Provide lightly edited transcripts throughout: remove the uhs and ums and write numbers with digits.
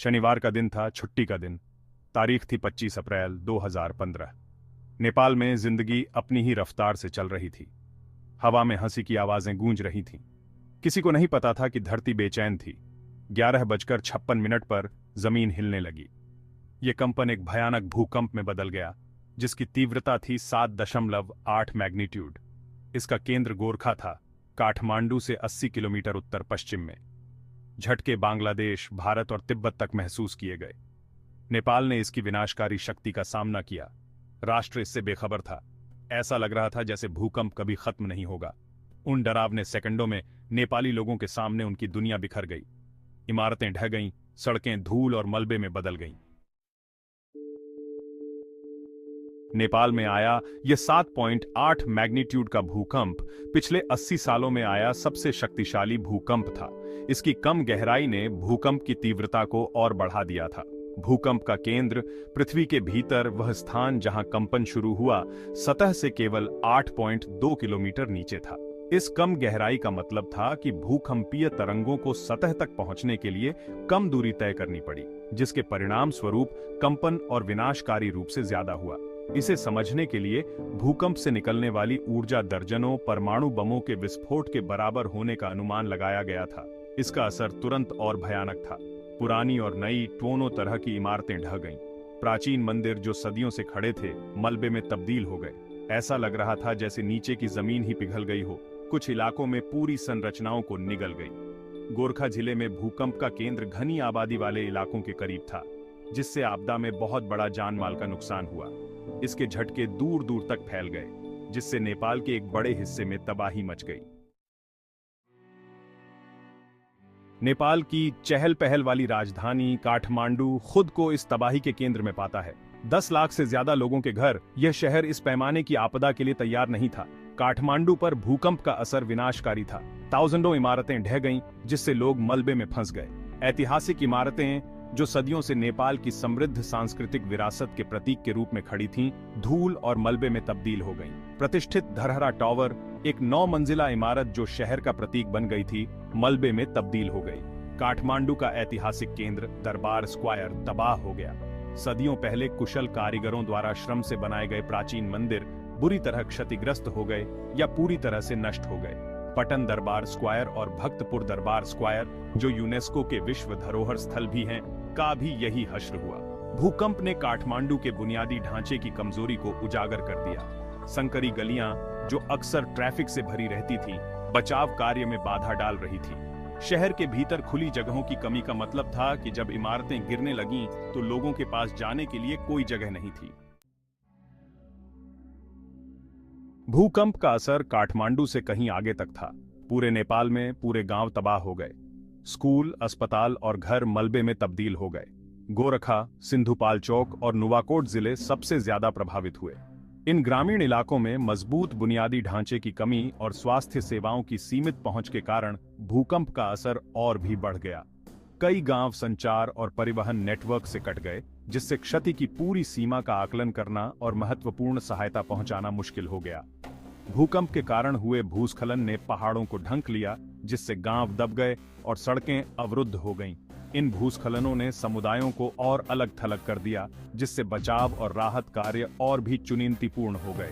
शनिवार का दिन था, छुट्टी का दिन। तारीख थी 25 अप्रैल 2015। नेपाल में जिंदगी अपनी ही रफ्तार से चल रही थी। हवा में हंसी की आवाजें गूंज रही थीं। किसी को नहीं पता था कि धरती बेचैन थी। 11:56 पर जमीन हिलने लगी। ये कंपन एक भयानक भूकंप में बदल गया, जिसकी तीव्रता थी 7.8 मैग्नीट्यूड। इसका केंद्र गोरखा था, काठमांडू से 80 किलोमीटर उत्तर पश्चिम में। झटके बांग्लादेश, भारत और तिब्बत तक महसूस किए गए। नेपाल ने इसकी विनाशकारी शक्ति का सामना किया। राष्ट्र इससे बेखबर था। ऐसा लग रहा था जैसे भूकंप कभी खत्म नहीं होगा। उन डरावने सेकंडों में नेपाली लोगों के सामने उनकी दुनिया बिखर गई। इमारतें ढह गईं, सड़कें धूल और मलबे में बदल गईं। नेपाल में आया यह 7.8 मैग्नीट्यूड का भूकंप पिछले 80 सालों में आया सबसे शक्तिशाली भूकंप था। इसकी कम गहराई ने भूकंप की तीव्रता को और बढ़ा दिया था। भूकंप का केंद्र पृथ्वी के भीतर, वह स्थान जहां कंपन शुरू हुआ, सतह से केवल 8.2 किलोमीटर नीचे था। इस कम गहराई का मतलब था कि भूकंपीय तरंगों को सतह तक पहुंचने के लिए कम दूरी तय करनी पड़ी, जिसके परिणाम स्वरूप कंपन और विनाशकारी रूप से ज्यादा हुआ। इसे समझने के लिए भूकंप से निकलने वाली ऊर्जा दर्जनों परमाणु बमों के विस्फोट के बराबर होने का अनुमान लगाया गया था। इसका असर तुरंत और भयानक था। पुरानी और नई दोनों तरह की इमारतें ढह गईं। प्राचीन मंदिर जो सदियों से खड़े थे, मलबे में तब्दील हो गए। ऐसा लग रहा था जैसे नीचे की जमीन ही पिघल गई हो। कुछ इलाकों में पूरी संरचनाओं को निगल गई। गोरखा जिले में भूकंप का केंद्र घनी आबादी वाले इलाकों के करीब था, जिससे आपदा में बहुत बड़ा जानमाल का नुकसान हुआ। इसके झटके दूर दूर तक फैल गए, जिससे नेपाल के एक बड़े हिस्से में तबाही मच गई। नेपाल की चहल पहल वाली राजधानी काठमांडू खुद को इस तबाही के केंद्र में पाता है। 10 लाख से ज्यादा लोगों के घर। यह शहर इस पैमाने की आपदा के लिए तैयार नहीं था। काठमांडू पर भूकंप का असर विनाशकारी था। ताउजेंडों इमारतें ढह गईं, जिससे लोग मलबे में फंस गए। ऐतिहासिक इमारतें जो सदियों से नेपाल की समृद्ध सांस्कृतिक विरासत के प्रतीक के रूप में खड़ी थीं, धूल और मलबे में तब्दील हो गईं। प्रतिष्ठित धरहरा टावर, एक 9 मंजिला इमारत जो शहर का प्रतीक बन गई थी, मलबे में तब्दील हो गई। काठमांडू का ऐतिहासिक केंद्र दरबार स्क्वायर तबाह हो गया। सदियों पहले कुशल कारीगरों द्वारा श्रम से बनाए गए प्राचीन मंदिर बुरी तरह क्षतिग्रस्त हो गए या पूरी तरह से नष्ट हो गए। पटन दरबार स्क्वायर और भक्तपुर दरबार स्क्वायर, जो यूनेस्को के विश्व धरोहर स्थल भी हैं, का भी यही हश्र हुआ। भूकंप ने काठमांडू के बुनियादी ढांचे की कमजोरी को उजागर कर दिया। संकरी गलियां, जो अक्सर ट्रैफिक से भरी रहती थीं, बचाव कार्य में बाधा डाल रही थीं। शहर के भीतर खुली जगहों की कमी का मतलब था कि जब इमारतें गिरने लगीं, तो लोगों के पास जाने के लिए कोई जगह नहीं थी। भूकंप का असर काठमांडू से कहीं आगे तक था। पूरे नेपाल में पूरे गांव तबाह हो गए। स्कूल, अस्पताल और घर मलबे में तब्दील हो गए। गोरखा, सिंधुपाल्चोक और नुवाकोट जिले सबसे ज्यादा प्रभावित हुए। इन ग्रामीण इलाकों में मजबूत बुनियादी ढांचे की कमी और स्वास्थ्य सेवाओं की सीमित पहुंच के कारण भूकंप का असर और भी बढ़ गया। कई गांव संचार और परिवहन नेटवर्क से कट गए, जिससे क्षति की पूरी सीमा का आकलन करना और महत्वपूर्ण सहायता पहुंचाना मुश्किल हो गया। भूकंप के कारण हुए भूस्खलन ने पहाड़ों को ढंक लिया, जिससे गांव दब गए और सड़कें अवरुद्ध हो गईं। इन भूस्खलनों ने समुदायों को और अलग थलग कर दिया, जिससे बचाव और राहत कार्य और भी चुनौतीपूर्ण हो गए।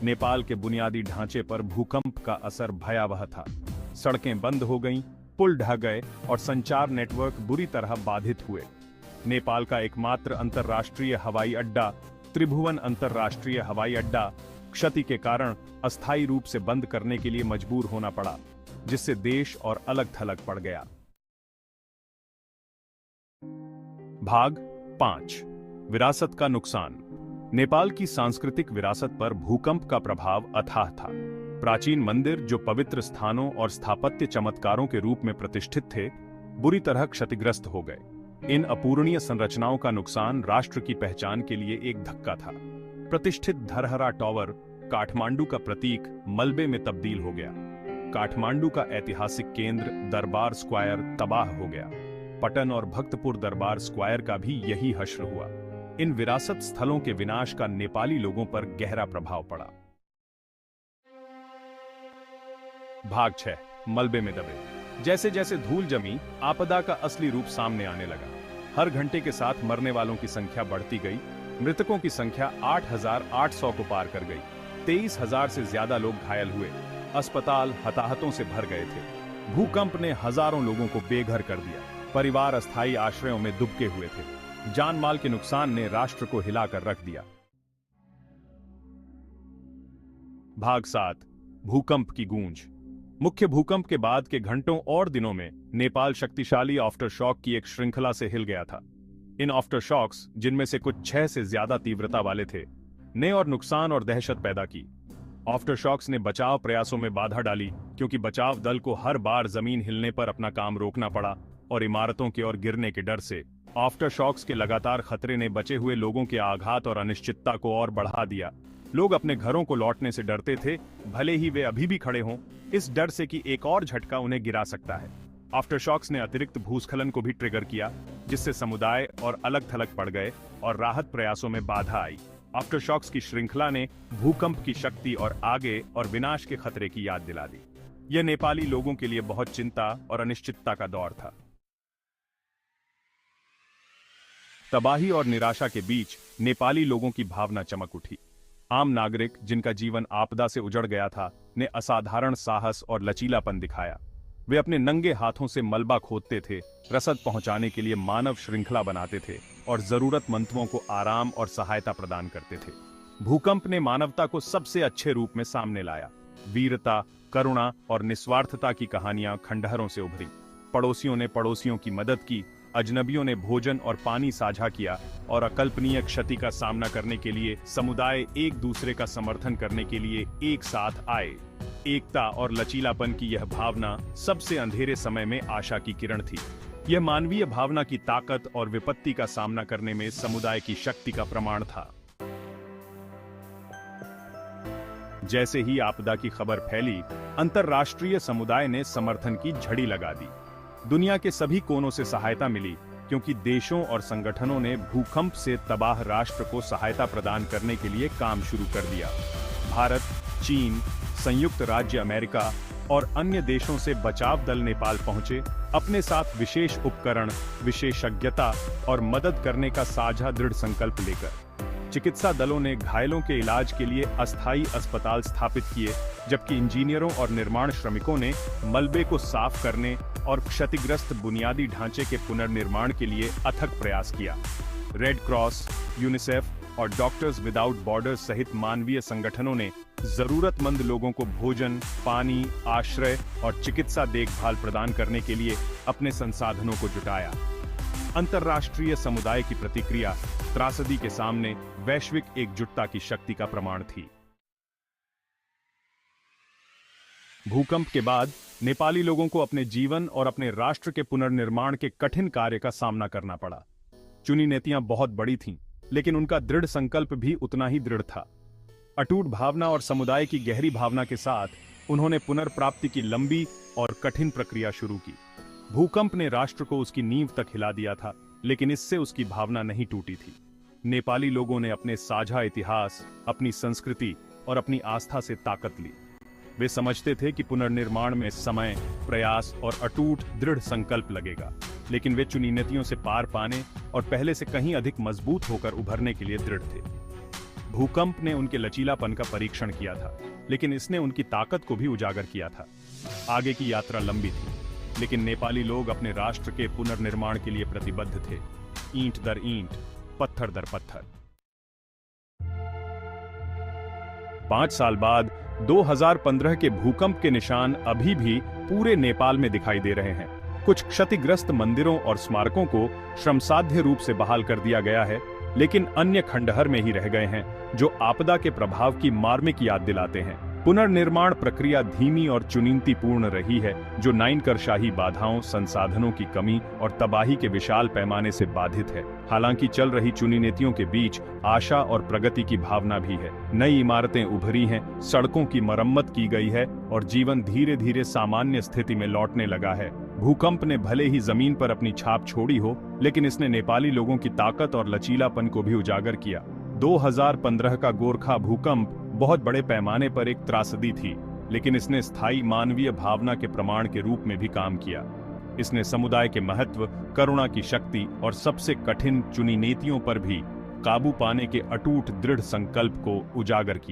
नेपाल के बुनियादी ढांचे पर भूकंप का असर भयावह था। सड़कें बंद हो गईं, पुल ढह गए और संचार नेटवर्क बुरी तरह बाधित हुए। नेपाल का एकमात्र अंतर्राष्ट्रीय हवाई अड्डा, त्रिभुवन अंतर्राष्ट्रीय हवाई अड्डा, क्षति के कारण अस्थायी रूप से बंद करने के लिए मजबूर होना पड़ा, जिससे देश और अलग थलग पड़ गया। भाग 5, विरासत का नुकसान। नेपाल की सांस्कृतिक विरासत पर भूकंप का प्रभाव अथाह था। प्राचीन मंदिर, जो पवित्र स्थानों और स्थापत्य चमत्कारों के रूप में प्रतिष्ठित थे, बुरी तरह क्षतिग्रस्त हो गए। इन अपूरणीय संरचनाओं का नुकसान राष्ट्र की पहचान के लिए एक धक्का था। प्रतिष्ठित धरहरा टावर, काठमांडू का प्रतीक, मलबे में तब्दील हो गया। काठमांडू का ऐतिहासिक केंद्र दरबार स्क्वायर तबाह हो गया। पटन और भक्तपुर दरबार स्क्वायर का भी यही हश्र हुआ। इन विरासत स्थलों के विनाश का नेपाली लोगों पर गहरा प्रभाव पड़ा। भाग 6, मलबे में दबे। जैसे जैसे धूल जमी, आपदा का असली रूप सामने आने लगा। हर घंटे के साथ मरने वालों की संख्या बढ़ती गई। मृतकों की संख्या 8,800 को पार कर गई। 23,000 से ज्यादा लोग घायल हुए। अस्पताल हताहतों से भर गए थे। भूकंप ने हजारों लोगों को बेघर कर दिया। परिवार अस्थायी आश्रयों में दुबके हुए थे। जान माल के नुकसान ने राष्ट्र को हिलाकर रख दिया। भाग 7, भूकंप की गूंज। मुख्य भूकंप के बाद के घंटों और दिनों में नेपाल शक्तिशाली आफ्टर शॉक की एक श्रृंखला से हिल गया था। इन आफ्टर शॉक्स, जिनमें से कुछ 6 से ज्यादा तीव्रता वाले थे, ने और नुकसान और दहशत पैदा की। आफ्टर शॉक्स ने बचाव प्रयासों में बाधा डाली, क्योंकि बचाव दल को हर बार जमीन हिलने पर अपना काम रोकना पड़ा और इमारतों के ओर गिरने के डर से आफ्टर शॉक्स के लगातार खतरे ने बचे हुए लोगों के आघात और अनिश्चितता को और बढ़ा दिया। लोग अपने घरों को लौटने से डरते थे, भले ही वे अभी भी खड़े हों, इस डर से कि एक और झटका उन्हें गिरा सकता है। आफ्टर शॉक्स ने अतिरिक्त भूस्खलन को भी ट्रिगर किया, जिससे समुदाय और अलग थलग पड़ गए और राहत प्रयासों में बाधा आई। आफ्टर शॉक्स की श्रृंखला ने भूकंप की शक्ति और आगे और विनाश के खतरे की याद दिला दी। यह नेपाली लोगों के लिए बहुत चिंता और अनिश्चितता का दौर था। तबाही और निराशा के बीच नेपाली लोगों की भावना चमक उठी। आम नागरिक, जिनका जीवन आपदा से उजड़ गया था, ने असाधारण साहस और लचीलापन दिखाया। वे अपने नंगे हाथों से मलबा खोदते थे, रसद पहुंचाने के लिए मानव श्रृंखला बनाते थे और जरूरतमंदों को आराम और सहायता प्रदान करते थे। भूकंप ने मानवता को सबसे अच्छे रूप में सामने लाया। वीरता, करुणा और निस्वार्थता की कहानियां खंडहरों से उभरी। पड़ोसियों ने पड़ोसियों की मदद की, अजनबियों ने भोजन और पानी साझा किया और अकल्पनीय क्षति का सामना करने के लिए समुदाय एक दूसरे का समर्थन करने के लिए एक साथ आए। एकता और लचीलापन की यह भावना सबसे अंधेरे समय में आशा की किरण थी। यह मानवीय भावना की ताकत और विपत्ति का सामना करने में समुदाय की शक्ति का प्रमाण था। जैसे ही आपदा की खबर फैली, अंतर्राष्ट्रीय समुदाय ने समर्थन की झड़ी लगा दी। दुनिया के सभी कोनों से सहायता मिली, क्योंकि देशों और संगठनों ने भूकंप से तबाह राष्ट्र को सहायता प्रदान करने के लिए काम शुरू कर दिया। भारत, चीन, संयुक्त राज्य अमेरिका और अन्य देशों से बचाव दल नेपाल पहुंचे, अपने साथ विशेष उपकरण, विशेषज्ञता और मदद करने का साझा दृढ़ संकल्प लेकर। चिकित्सा दलों ने घायलों के इलाज के लिए अस्थायी अस्पताल स्थापित किए, जबकि इंजीनियरों और निर्माण श्रमिकों ने मलबे को साफ करने और क्षतिग्रस्त बुनियादी ढांचे के पुनर्निर्माण के लिए अथक प्रयास किया। रेड क्रॉस, यूनिसेफ और डॉक्टर्स विदाउट बॉर्डर्स सहित मानवीय संगठनों ने जरूरतमंद लोगों को भोजन, पानी, आश्रय और चिकित्सा देखभाल प्रदान करने के लिए अपने संसाधनों को जुटाया। अंतर्राष्ट्रीय समुदाय की प्रतिक्रिया त्रासदी के सामने वैश्विक एकजुटता की शक्ति का प्रमाण थी। भूकंप के बाद नेपाली लोगों को अपने जीवन और अपने राष्ट्र के पुनर्निर्माण के कठिन कार्य का सामना करना पड़ा। चुनी नीतियां बहुत बड़ी थीं, लेकिन उनका दृढ़ संकल्प भी उतना ही दृढ़ था। अटूट भावना और समुदाय की गहरी भावना के साथ उन्होंने पुनर्प्राप्ति की लंबी और कठिन प्रक्रिया शुरू की। भूकंप ने राष्ट्र को उसकी नींव तक हिला दिया था, लेकिन इससे उसकी भावना नहीं टूटी थी। नेपाली लोगों ने अपने साझा इतिहास, अपनी संस्कृति और अपनी आस्था से ताकत ली। वे समझते थे कि पुनर्निर्माण में समय, प्रयास और अटूट दृढ़ संकल्प लगेगा, लेकिन वे चुनौतियों से पार पाने और पहले से कहीं अधिक मजबूत होकर उभरने के लिए दृढ़ थे। भूकंप ने उनके लचीलापन का परीक्षण किया था, लेकिन इसने उनकी ताकत को भी उजागर किया था। आगे की यात्रा लंबी थी, लेकिन नेपाली लोग अपने राष्ट्र के पुनर्निर्माण के लिए प्रतिबद्ध थे, ईंट दर ईंट, पत्थर दर पत्थर। 5 साल बाद 2015 के भूकंप के निशान अभी भी पूरे नेपाल में दिखाई दे रहे हैं। कुछ क्षतिग्रस्त मंदिरों और स्मारकों को श्रमसाध्य रूप से बहाल कर दिया गया है, लेकिन अन्य खंडहर में ही रह गए हैं, जो आपदा के प्रभाव की मार्मिक याद दिलाते हैं। पुनर्निर्माण प्रक्रिया धीमी और चुनौतीपूर्ण रही है, जो नाइनकरशाही बाधाओं, संसाधनों की कमी और तबाही के विशाल पैमाने से बाधित है। हालांकि चल रही चुनौतियों के बीच आशा और प्रगति की भावना भी है। नई इमारतें उभरी हैं, सड़कों की मरम्मत की गई है और जीवन धीरे धीरे सामान्य स्थिति में लौटने लगा है। भूकंप ने भले ही जमीन पर अपनी छाप छोड़ी हो, लेकिन इसने नेपाली लोगों की ताकत और लचीलापन को भी उजागर किया। 2015 का गोरखा भूकंप बहुत बड़े पैमाने पर एक त्रासदी थी, लेकिन इसने स्थायी मानवीय भावना के प्रमाण के रूप में भी काम किया। इसने समुदाय के महत्व, करुणा की शक्ति और सबसे कठिन चुनी नीतियों पर भी काबू पाने के अटूट दृढ़ संकल्प को उजागर किया।